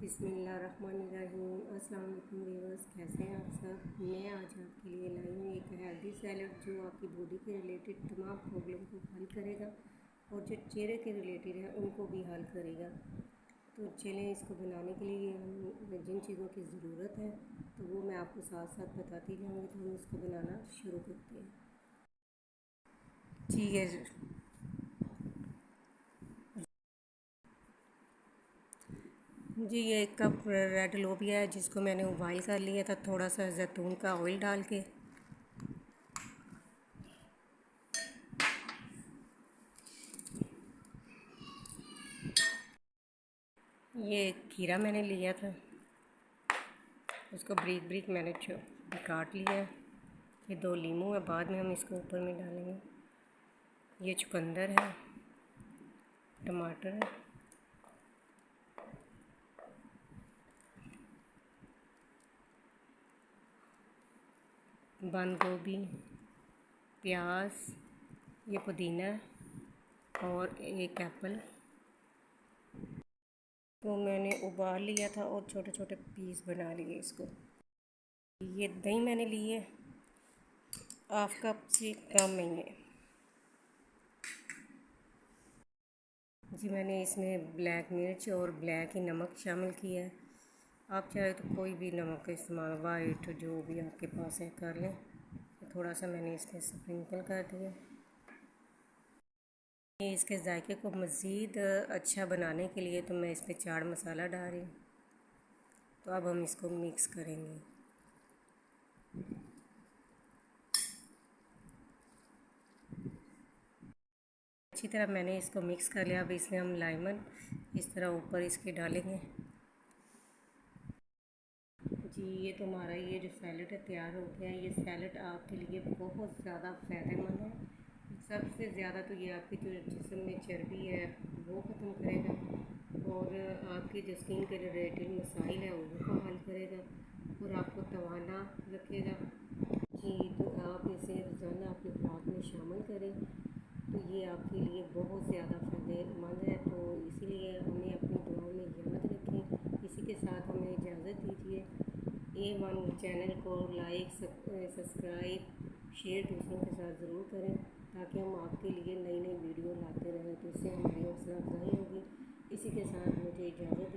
बिस्मिल्लाहिर्रहमानिर्रहीम। अस्सलाम वालेकुम व्यूअर्स, कैसे हैं आप सब। मैं आज आपके लिए लाई हूँ एक हेल्दी सैलड जो आपकी बॉडी के रिलेटेड तमाम प्रॉब्लम को हल करेगा और जो चेहरे के रिलेटेड है उनको भी हल करेगा। तो चलें, इसको बनाने के लिए हम जिन चीज़ों की ज़रूरत है तो वो मैं आपको साथ साथ बताती जाऊँगी। तो हम इसको बनाना शुरू करते हैं। ठीक है जी, ये एक कप रेड लोबिया है जिसको मैंने उबाइल कर लिया था थोड़ा सा जैतून का ऑयल डाल के। ये खीरा मैंने लिया था, उसको ब्रीक ब्रीक मैंने काट लिया है। ये 2 लीमू है, बाद में हम इसको ऊपर में डालेंगे। ये चुकंदर है, टमाटर है, बंद गोभी, प्याज, ये पुदीना और एक एप्पल को मैंने उबाल लिया था और छोटे छोटे पीस बना लिए इसको। ये दही मैंने ली है, हाफ कप से कम नहीं है जी। मैंने इसमें ब्लैक मिर्च और ब्लैक ही नमक शामिल किया है। आप चाहे तो कोई भी नमक का इस्तेमाल, वाइट जो भी आपके पास है, कर लें। थोड़ा सा मैंने इसमें स्प्रिंकल कर दिया। इसके जायके को मज़ीद अच्छा बनाने के लिए तो मैं इसमें चाट मसाला डाल रही हूँ। तो अब हम इसको मिक्स करेंगे। अच्छी तरह मैंने इसको मिक्स कर लिया। अब इसमें हम लेमन इस तरह ऊपर इसके डालेंगे। जी, ये तो हमारा ये जो सैलड है तैयार हो गया है। ये सैलड आपके लिए बहुत ज़्यादा फ़ायदेमंद है। सबसे ज़्यादा तो ये आपकी जो जिस्म में चर्बी है वो ख़त्म करेगा और आपकी जो स्किन के रिलेटेड मसाइल है उनको हल करेगा और आपको तवाना रखेगा। जी, तो आप इसे रोज़ाना अपनी खुराक में शामिल करें तो ये आपके लिए बहुत ज़्यादा फ़ायदेमंद है। तो इसीलिए हमें अपनी दुआओं में याद रखें। इसी के साथ हमें इजाज़त दीजिए। A1 चैनल को लाइक, सब्सक्राइब, शेयर दूसरों के साथ ज़रूर करें ताकि हम आपके लिए नई नई वीडियो लाते रहें, तो इससे हमारी हौसला अफजाई होगी। इसी के साथ मुझे इजाज़त